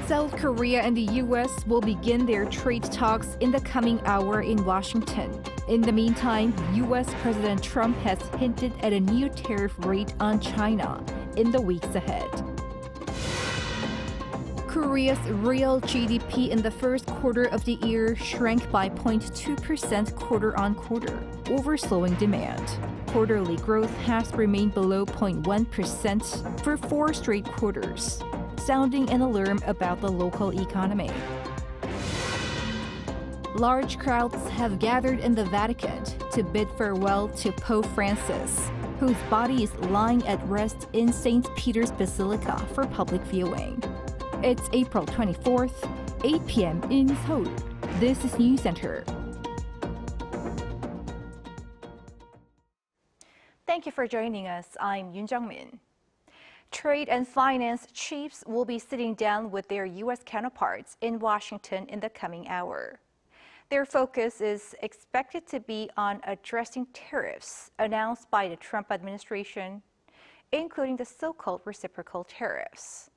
South Korea and the U.S. will begin their trade talks in the coming hour in Washington. In the meantime, U.S. President Trump has hinted at a new tariff rate on China in the weeks ahead. Korea's real GDP in the first quarter of the year shrank by 0.2% quarter-on-quarter, over slowing demand. Quarterly growth has remained below 0.1% for 4 straight quarters, sounding an alarm about the local economy. Large crowds have gathered in the Vatican to bid farewell to Pope Francis, whose body is lying at rest in St. Peter's Basilica for public viewing. It's April 24th, 8 p.m. in Seoul. This is Newscenter. Thank you for joining us. I'm Yoon Jung-min. Trade and finance chiefs will be sitting down with their U.S. counterparts in Washington in the coming hour. Their focus is expected to be on addressing tariffs announced by the Trump administration, including the so-called reciprocal tariffs.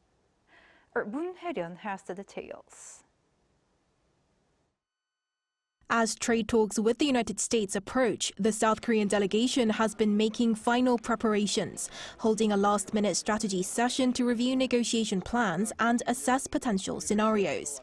Moon has the details. As trade talks with the United States approach, the South Korean delegation has been making final preparations, holding a last-minute strategy session to review negotiation plans and assess potential scenarios.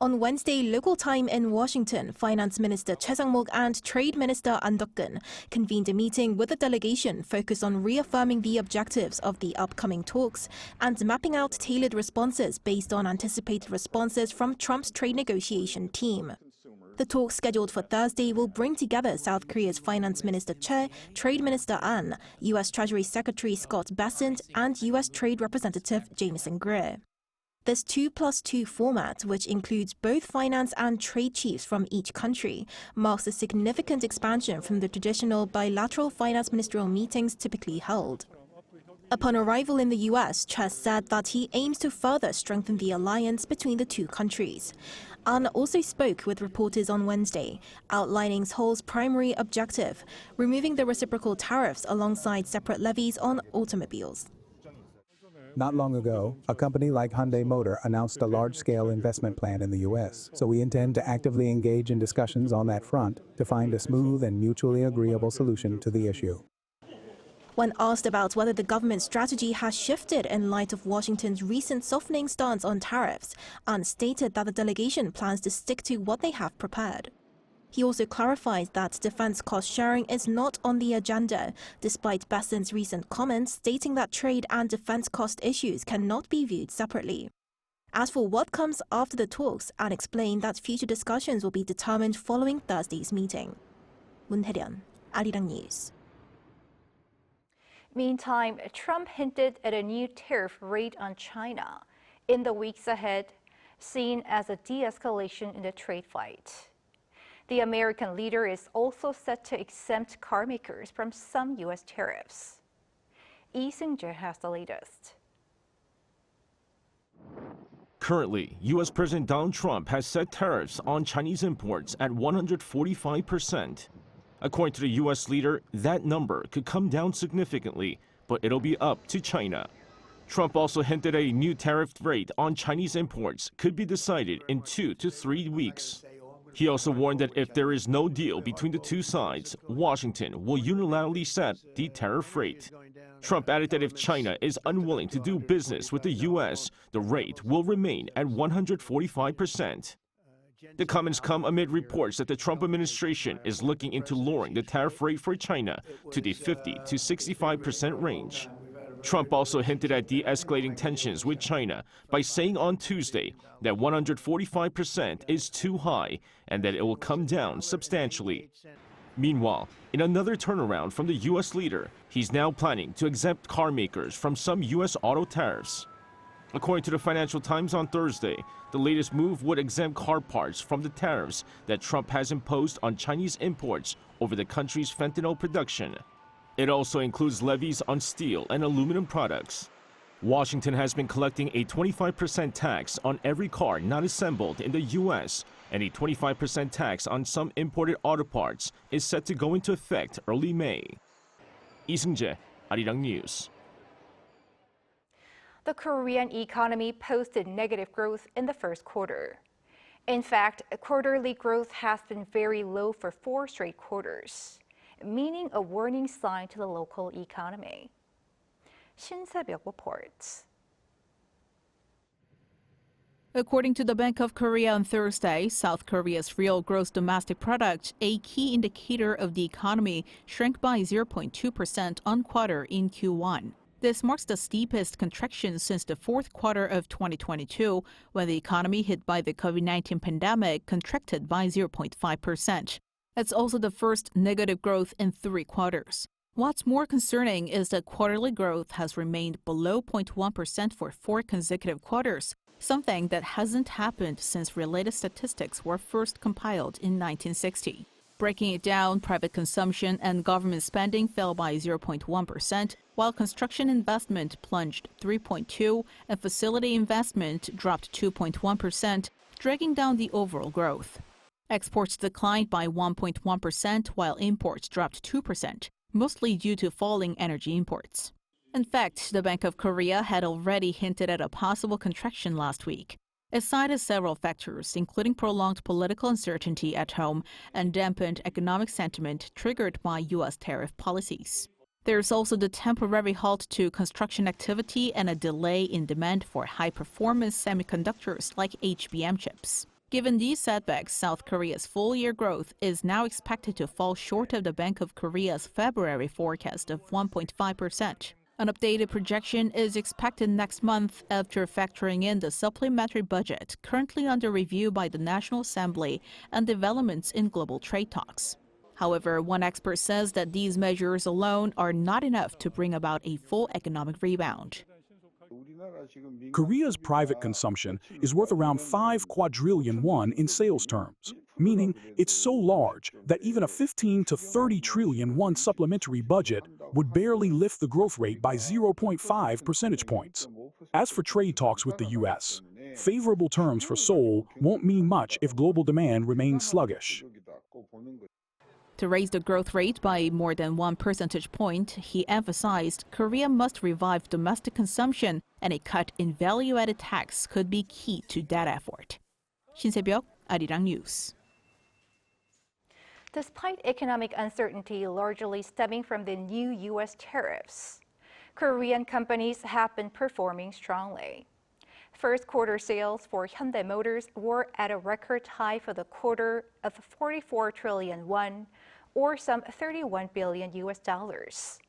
On Wednesday, local time in Washington, Finance Minister Choi Sang-mok and Trade Minister An Duk-kun convened a meeting with the delegation focused on reaffirming the objectives of the upcoming talks and mapping out tailored responses based on anticipated responses from Trump's trade negotiation team. The talks scheduled for Thursday will bring together South Korea's Finance Minister Choi, Trade Minister An, U.S. Treasury Secretary Scott Bessent, and U.S. Trade Representative Jamieson Greer. This 2+2 format, which includes both finance and trade chiefs from each country, marks a significant expansion from the traditional bilateral finance ministerial meetings typically held. Upon arrival in the U.S., Choi said that he aims to further strengthen the alliance between the two countries. An also spoke with reporters on Wednesday, outlining Seoul's primary objective, removing the reciprocal tariffs alongside separate levies on automobiles. Not long ago, a company like Hyundai Motor announced a large-scale investment plan in the U.S., so we intend to actively engage in discussions on that front to find a smooth and mutually agreeable solution to the issue. When asked about whether the government's strategy has shifted in light of Washington's recent softening stance on tariffs, An stated that the delegation plans to stick to what they have prepared. He also clarified that defense cost sharing is not on the agenda, despite Bessent's recent comments stating that trade and defense cost issues cannot be viewed separately. As for what comes after the talks, An explained that future discussions will be determined following Thursday's meeting. Moon Hae-ryun, Arirang News. Meantime, Trump hinted at a new tariff rate on China in the weeks ahead, seen as a de-escalation in the trade fight. The American leader is also set to exempt car makers from some U.S. tariffs. Lee Seung-jae has the latest. Currently, U.S. President Donald Trump has set tariffs on Chinese imports at 145%. According to the U.S. leader, that number could come down significantly, but it'll be up to China. Trump also hinted a new tariff rate on Chinese imports could be decided in 2 to 3 weeks. He also warned that if there is no deal between the two sides, Washington will unilaterally set the tariff rate. Trump added that if China is unwilling to do business with the U.S., the rate will remain at 145%. The comments come amid reports that the Trump administration is looking into lowering the tariff rate for China to the 50 to 65% range. Trump also hinted at de-escalating tensions with China by saying on Tuesday that 145% is too high and that it will come down substantially. Meanwhile, in another turnaround from the U.S. leader, he's now planning to exempt car makers from some U.S. auto tariffs. According to the Financial Times on Thursday, the latest move would exempt car parts from the tariffs that Trump has imposed on Chinese imports over the country's fentanyl production. It also includes levies on steel and aluminum products. Washington has been collecting a 25% tax on every car not assembled in the U.S., and a 25% tax on some imported auto parts is set to go into effect early May. Lee Seung-jae, Arirang News. The Korean economy posted negative growth in the first quarter. In fact, quarterly growth has been very low for 4 straight quarters, meaning a warning sign to the local economy. Shin Se-byuk reports. According to the Bank of Korea on Thursday, South Korea's real gross domestic product, a key indicator of the economy, shrank by 0.2% on quarter in Q1. This marks the steepest contraction since the fourth quarter of 2022, when the economy hit by the COVID-19 pandemic contracted by 0.5%. It's also the first negative growth in 3 quarters. What's more concerning is that quarterly growth has remained below 0.1% for 4 consecutive quarters, something that hasn't happened since related statistics were first compiled in 1960. Breaking it down, private consumption and government spending fell by 0.1%, while construction investment plunged 3.2% and facility investment dropped 2.1%, dragging down the overall growth. Exports declined by 1.1%, while imports dropped 2%, mostly due to falling energy imports. In fact, the Bank of Korea had already hinted at a possible contraction last week. It cited several factors, including prolonged political uncertainty at home and dampened economic sentiment triggered by U.S. tariff policies. There's also the temporary halt to construction activity and a delay in demand for high-performance semiconductors like HBM chips. Given these setbacks, South Korea's full-year growth is now expected to fall short of the Bank of Korea's February forecast of 1.5%. An updated projection is expected next month after factoring in the supplementary budget currently under review by the National Assembly and developments in global trade talks. However, one expert says that these measures alone are not enough to bring about a full economic rebound. Korea's private consumption is worth around 5 quadrillion won in sales terms, meaning it's so large that even a 15 to 30 trillion won supplementary budget would barely lift the growth rate by 0.5 percentage points. As for trade talks with the U.S., favorable terms for Seoul won't mean much if global demand remains sluggish. To raise the growth rate by more than 1 percentage point, he emphasized Korea must revive domestic consumption, and a cut in value-added tax could be key to that effort. Shin Se-byuk, Arirang News. Despite economic uncertainty largely stemming from the new U.S. tariffs, Korean companies have been performing strongly. First quarter sales for Hyundai Motors were at a record high for the quarter of 44 trillion won, or some 31 billion US dollars.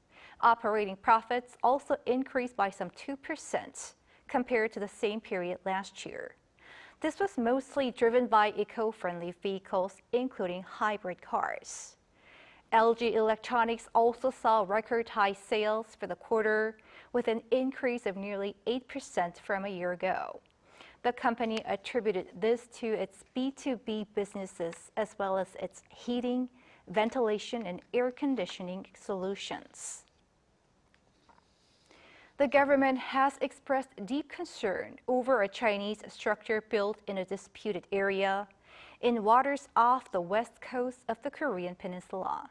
Operating profits also increased by some 2% compared to the same period last year. This was mostly driven by eco-friendly vehicles, including hybrid cars. LG Electronics also saw record high sales for the quarter, with an increase of nearly 8% from a year ago. The company attributed this to its B2B businesses as well as its heating, ventilation, and air conditioning solutions. The government has expressed deep concern over a Chinese structure built in a disputed area in waters off the west coast of the Korean peninsula.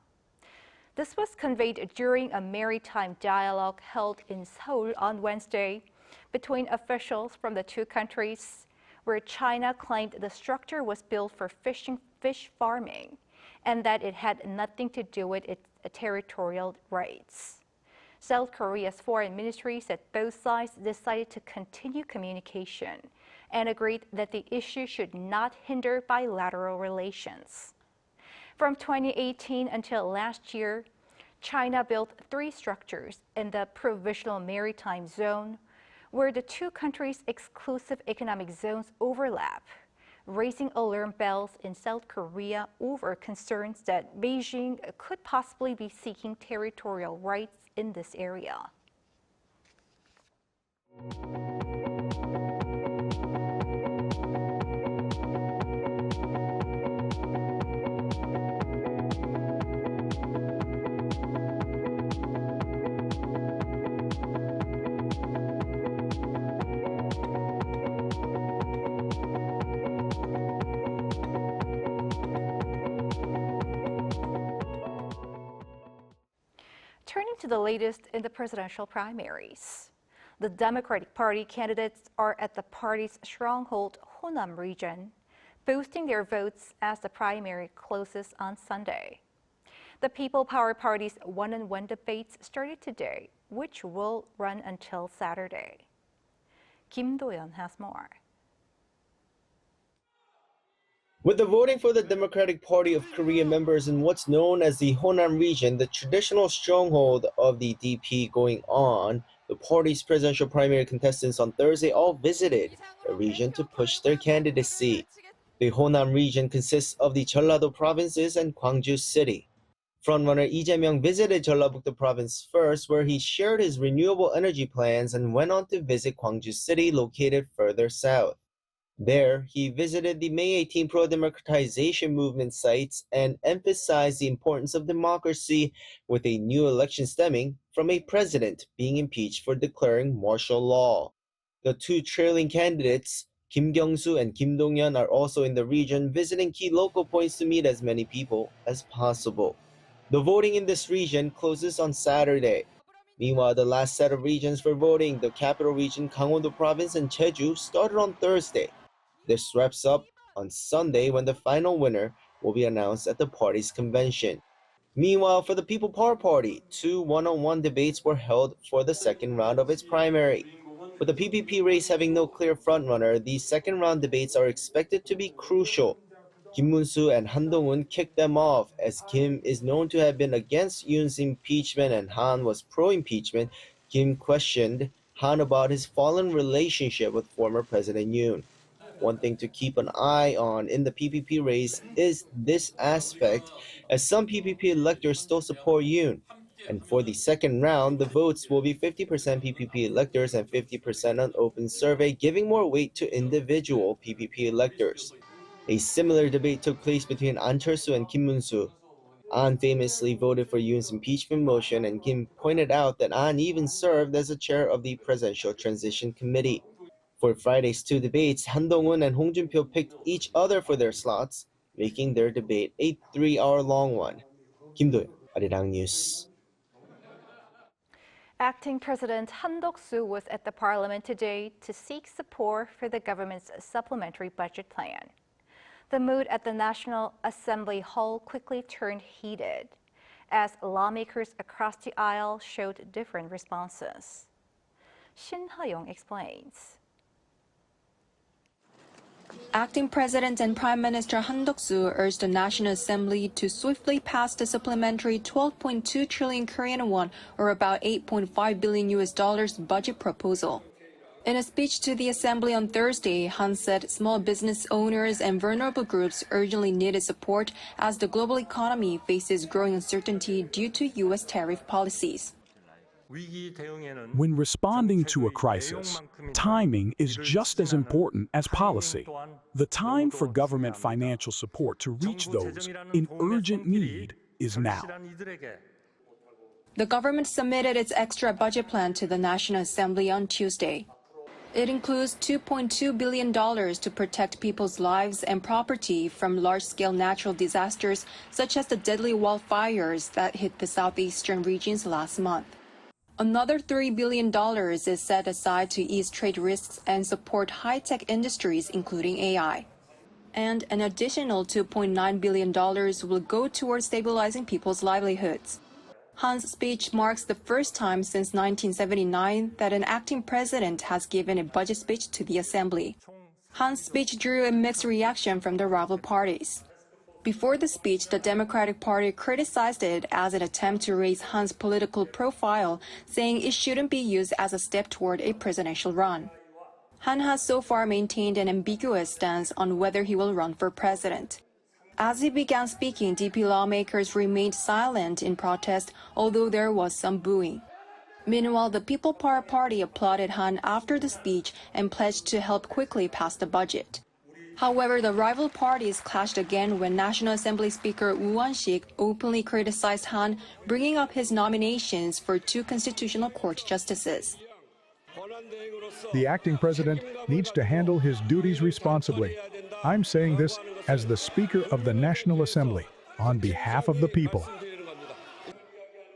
This was conveyed during a maritime dialogue held in Seoul on Wednesday between officials from the 2 countries, where China claimed the structure was built for fish farming and that it had nothing to do with its territorial rights. South Korea's foreign ministry said both sides decided to continue communication and agreed that the issue should not hinder bilateral relations. From 2018 until last year, China built 3 structures in the Provisional Maritime Zone, where the 2 countries' exclusive economic zones overlap, raising alarm bells in South Korea over concerns that Beijing could possibly be seeking territorial rights in this area. Turning to the latest in the presidential primaries. The Democratic Party candidates are at the party's stronghold Honam region, boosting their votes as the primary closes on Sunday. The People Power Party's one-on-one debates started today, which will run until Saturday. Kim Do-yeon has more. With the voting for the Democratic Party of Korea members in what's known as the Honam region, the traditional stronghold of the DP, going on, the party's presidential primary contestants on Thursday all visited the region to push their candidacy. The Honam region consists of the Jeollado provinces and Gwangju City. Frontrunner Lee Jae-myung visited Jeollabuk-do province first, where he shared his renewable energy plans and went on to visit Gwangju City, located further south. There, he visited the May 18 pro-democratization movement sites and emphasized the importance of democracy, with a new election stemming from a president being impeached for declaring martial law. The two trailing candidates, Kim Kyung-soo and Kim Dong-yeon, are also in the region, visiting key local points to meet as many people as possible. The voting in this region closes on Saturday. Meanwhile, the last set of regions for voting, the capital region Gangwon-do province and Jeju, started on Thursday. This wraps up on Sunday, when the final winner will be announced at the party's convention. Meanwhile, for the People Power Party, two one-on-one debates were held for the second round of its primary. With the PPP race having no clear frontrunner, these second-round debates are expected to be crucial. Kim Moon-soo and Han Dong-un kicked them off, as Kim is known to have been against Yoon's impeachment and Han was pro-impeachment. Kim questioned Han about his fallen relationship with former President Yoon. One thing to keep an eye on in the PPP race is this aspect, as some PPP electors still support Yoon. And for the second round, the votes will be 50% PPP electors and 50% on open survey, giving more weight to individual PPP electors. A similar debate took place between An Cheol-soo and Kim Moon-soo. An famously voted for Yoon's impeachment motion, and Kim pointed out that An even served as the chair of the Presidential Transition Committee. For Friday's two debates, Han Dong-un and Hong Jun-pyo picked each other for their slots, making their debate a 3-hour-long one. Kim Do-yeon, Arirang News. Acting President Han Duck-soo was at the parliament today to seek support for the government's supplementary budget plan. The mood at the National Assembly Hall quickly turned heated, as lawmakers across the aisle showed different responses. Shin Ha-young explains. Acting President and Prime Minister Han Duck-soo urged the National Assembly to swiftly pass the supplementary 12.2 trillion Korean won, or about $8.5 billion budget proposal. In a speech to the Assembly on Thursday, Han said small business owners and vulnerable groups urgently needed support as the global economy faces growing uncertainty due to U.S. tariff policies. When responding to a crisis, timing is just as important as policy. The time for government financial support to reach those in urgent need is now. The government submitted its extra budget plan to the National Assembly on Tuesday. It includes $2.2 billion to protect people's lives and property from large-scale natural disasters such as the deadly wildfires that hit the southeastern regions last month. Another $3 billion is set aside to ease trade risks and support high-tech industries, including AI. And an additional $2.9 billion will go towards stabilizing people's livelihoods. Han's speech marks the first time since 1979 that an acting president has given a budget speech to the Assembly. Han's speech drew a mixed reaction from the rival parties. Before the speech, the Democratic Party criticized it as an attempt to raise Han's political profile, saying it shouldn't be used as a step toward a presidential run. Han has so far maintained an ambiguous stance on whether he will run for president. As he began speaking, DP lawmakers remained silent in protest, although there was some booing. Meanwhile, the People Power Party applauded Han after the speech and pledged to help quickly pass the budget. However, the rival parties clashed again when National Assembly Speaker Woo Won-sik openly criticized Han, bringing up his nominations for 2 Constitutional Court justices. The acting president needs to handle his duties responsibly. I'm saying this as the Speaker of the National Assembly, on behalf of the people.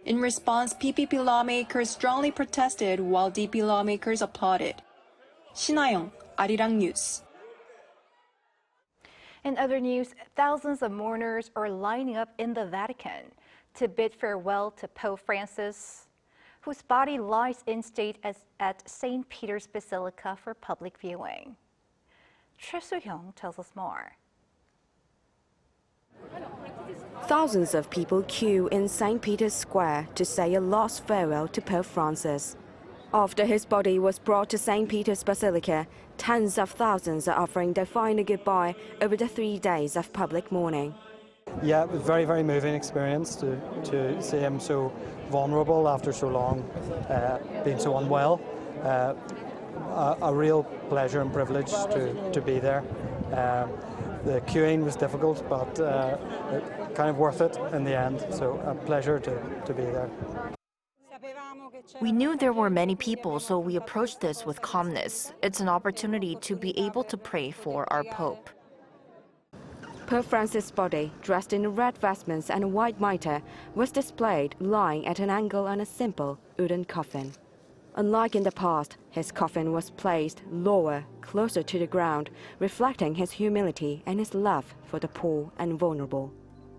In response, PPP lawmakers strongly protested while DP lawmakers applauded. 신하영, Arirang News. In other news, thousands of mourners are lining up in the Vatican to bid farewell to Pope Francis, whose body lies in state at St. Peter's Basilica for public viewing. Choi Soo-hyung tells us more. Thousands of people queue in St. Peter's Square to say a last farewell to Pope Francis. After his body was brought to St. Peter's Basilica, tens of thousands are offering their final goodbye over the 3 days of public mourning. Yeah, it was a very, very moving experience to see him so vulnerable after so long, being so unwell. A real pleasure and privilege to be there. The queuing was difficult, but kind of worth it in the end, so a pleasure to be there. We knew there were many people, so we approached this with calmness. It's an opportunity to be able to pray for our Pope. Pope Francis' body, dressed in red vestments and a white mitre, was displayed lying at an angle on a simple wooden coffin. Unlike in the past, his coffin was placed lower, closer to the ground, reflecting his humility and his love for the poor and vulnerable.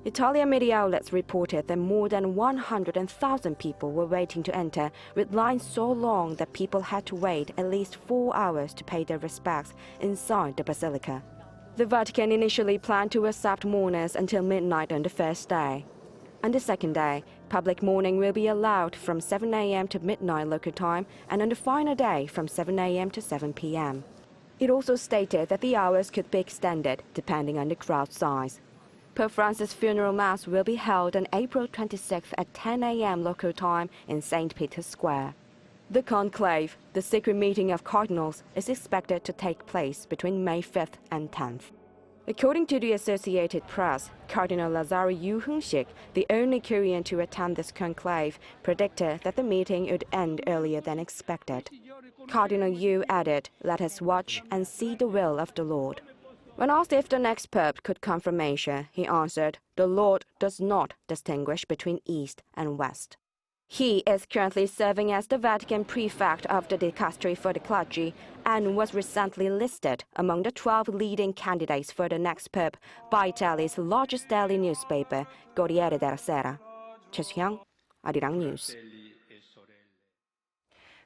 Italian media outlets reported that more than 100,000 people were waiting to enter, with lines so long that people had to wait at least 4 hours to pay their respects inside the basilica. The Vatican initially planned to accept mourners until midnight on the first day. On the second day, public mourning will be allowed from 7 a.m. to midnight local time, and on the final day from 7 a.m. to 7 p.m. It also stated that the hours could be extended depending on the crowd size. Pope Francis' funeral mass will be held on April 26th at 10 a.m. local time in St. Peter's Square. The conclave, the secret meeting of cardinals, is expected to take place between May 5th and 10th. According to the Associated Press, Cardinal Lazaro Yu Hung-sik, the only Korean to attend this conclave, predicted that the meeting would end earlier than expected. Cardinal Yu added, "Let us watch and see the will of the Lord." When asked if the next pope could come from Asia, he answered, "The Lord does not distinguish between East and West." He is currently serving as the Vatican prefect of the dicastery for the clergy and was recently listed among the 12 leading candidates for the next pope by Italy's largest daily newspaper, Corriere della Sera. Choi Soo-hyung, Arirang News.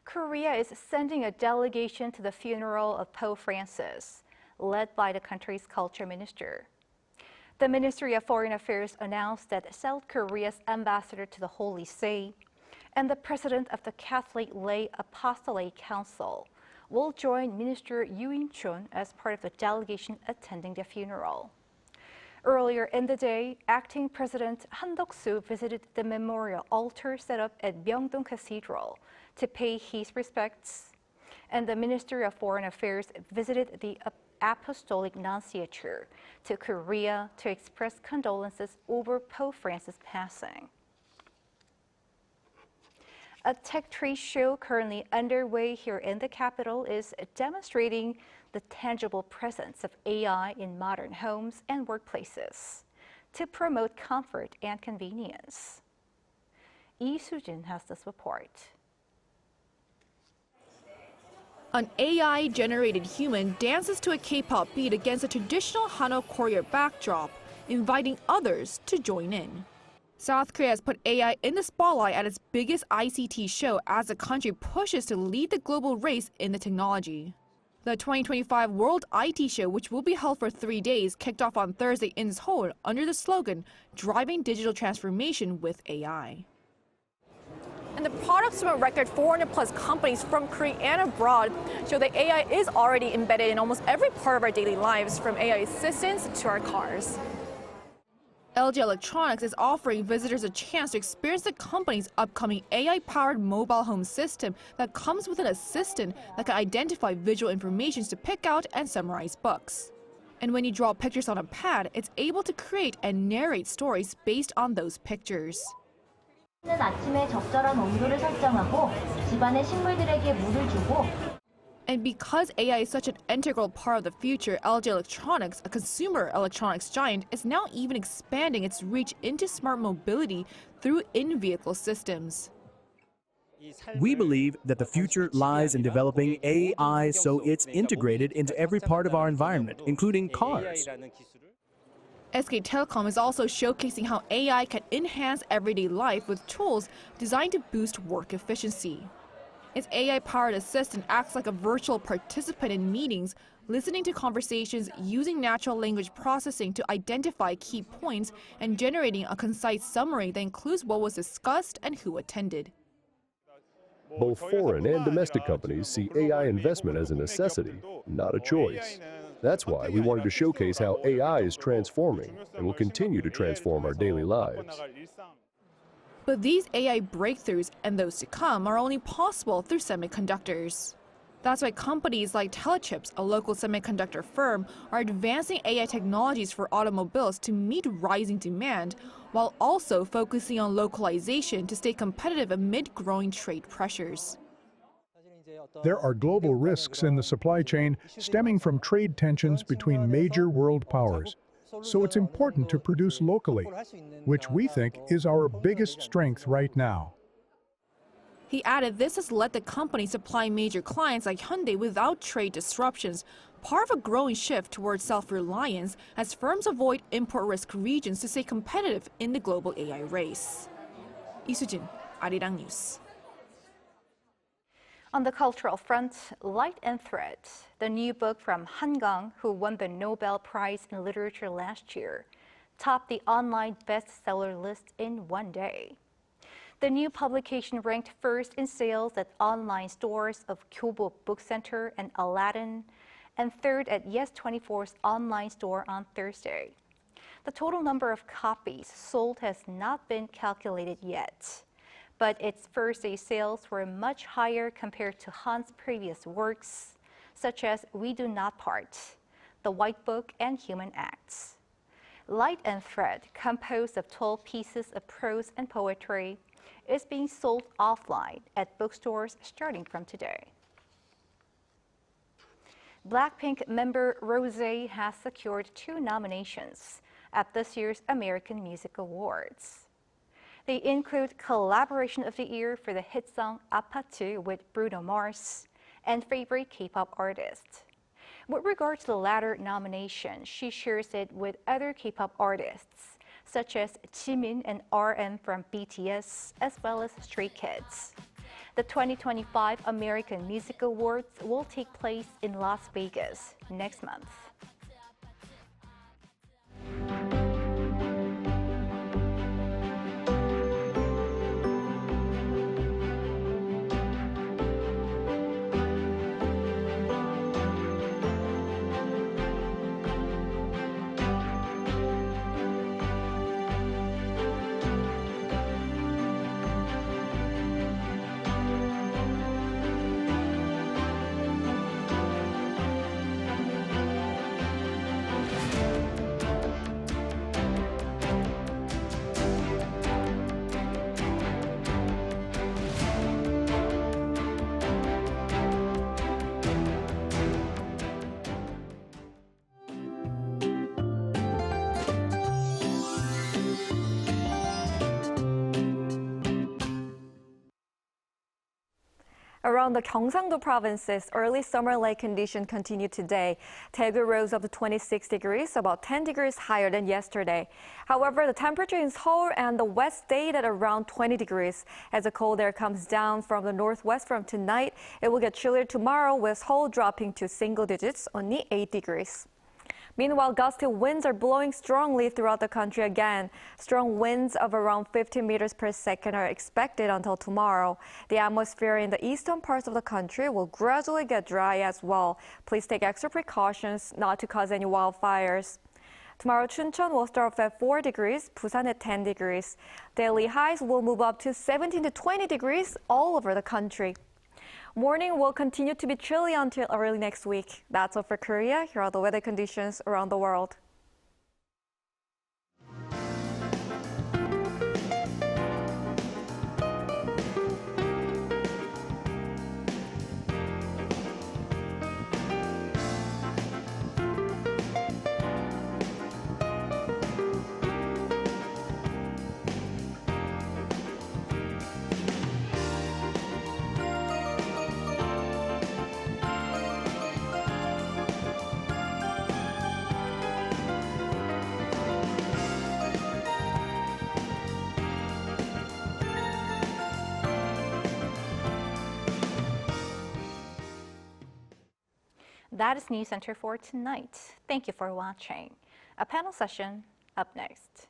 Korea is sending a delegation to the funeral of Pope Francis, led by the country's culture minister. The Ministry of Foreign Affairs announced that South Korea's ambassador to the Holy See and the president of the Catholic Lay Apostolate Council will join Minister Yoo In-chun as part of the delegation attending the funeral. Earlier in the day, acting President Han Duck-soo visited the memorial altar set up at Myeongdong Cathedral to pay his respects, and the Ministry of Foreign Affairs visited the Apostolic Nunciature to Korea to express condolences over Pope Francis' passing. A tech trade show currently underway here in the capital is demonstrating the tangible presence of AI in modern homes and workplaces to promote comfort and convenience. Lee Soo-jin has this report. An AI-generated human dances to a K-pop beat against a traditional Hanok choreo backdrop, inviting others to join in. South Korea has put AI in the spotlight at its biggest ICT show as the country pushes to lead the global race in the technology. The 2025 World IT Show, which will be held for 3 days, kicked off on Thursday in Seoul under the slogan, "Driving Digital Transformation with AI." And the products from a record 400-plus companies from Korea and abroad show that AI is already embedded in almost every part of our daily lives, from AI assistants to our cars. LG Electronics is offering visitors a chance to experience the company's upcoming AI-powered mobile home system that comes with an assistant that can identify visual information to pick out and summarize books. And when you draw pictures on a pad, it's able to create and narrate stories based on those pictures. 아침에 적절한 온도를 설정하고 집안의 식물들에게 물을 주고 And because AI is such an integral part of the future, LG Electronics, a consumer electronics giant, is now even expanding its reach into smart mobility through in-vehicle systems. We believe that the future lies in developing AI so it's integrated into every part of our environment, including cars. SK Telecom is also showcasing how AI can enhance everyday life with tools designed to boost work efficiency. Its AI-powered assistant acts like a virtual participant in meetings, listening to conversations using natural language processing to identify key points and generating a concise summary that includes what was discussed and who attended. Both foreign and domestic companies see AI investment as a necessity, not a choice. That's why we wanted to showcase how AI is transforming and will continue to transform our daily lives. But these AI breakthroughs and those to come are only possible through semiconductors. That's why companies like Telechips, a local semiconductor firm, are advancing AI technologies for automobiles to meet rising demand, while also focusing on localization to stay competitive amid growing trade pressures. There are global risks in the supply chain stemming from trade tensions between major world powers. So it's important to produce locally, which we think is our biggest strength right now. He added this has let the company supply major clients like Hyundai without trade disruptions, part of a growing shift towards self-reliance as firms avoid import risk regions to stay competitive in the global AI race. 이수진, Arirang News. On the cultural front, Light and Thread, the new book from Han Gang, who won the Nobel Prize in Literature last year, topped the online bestseller list in one day. The new publication ranked first in sales at online stores of Kyobo Book Center and Aladdin, and third at Yes24's online store on Thursday. The total number of copies sold has not been calculated yet, but its first-day sales were much higher compared to Han's previous works, such as We Do Not Part, The White Book, and Human Acts. Light and Thread, composed of 12 pieces of prose and poetry, is being sold offline at bookstores starting from today. Blackpink member Rosé has secured 2 nominations at this year's American Music Awards. They include Collaboration of the Year for the hit song 아파트 with Bruno Mars and Favorite K-pop Artist. With regard to the latter nomination, she shares it with other K-pop artists, such as Jimin and RM from BTS, as well as Stray Kids. The 2025 American Music Awards will take place in Las Vegas next month. Around the Gyeongsang-do provinces, early summer-like conditions continue today. Daegu rose up to 26 degrees, about 10 degrees higher than yesterday. However, the temperature in Seoul and the west stayed at around 20 degrees. As the cold air comes down from the northwest from tonight, it will get chillier tomorrow, with Seoul dropping to single digits, only 8 degrees. Meanwhile, gusty winds are blowing strongly throughout the country again. Strong winds of around 15 meters per second are expected until tomorrow. The atmosphere in the eastern parts of the country will gradually get dry as well. Please take extra precautions not to cause any wildfires. Tomorrow, Chuncheon will start off at 4 degrees, Busan at 10 degrees. Daily highs will move up to 17 to 20 degrees all over the country. Morning will continue to be chilly until early next week. That's all for Korea. Here are the weather conditions around the world. That is Newscenter for tonight. Thank you for watching. A panel session up next.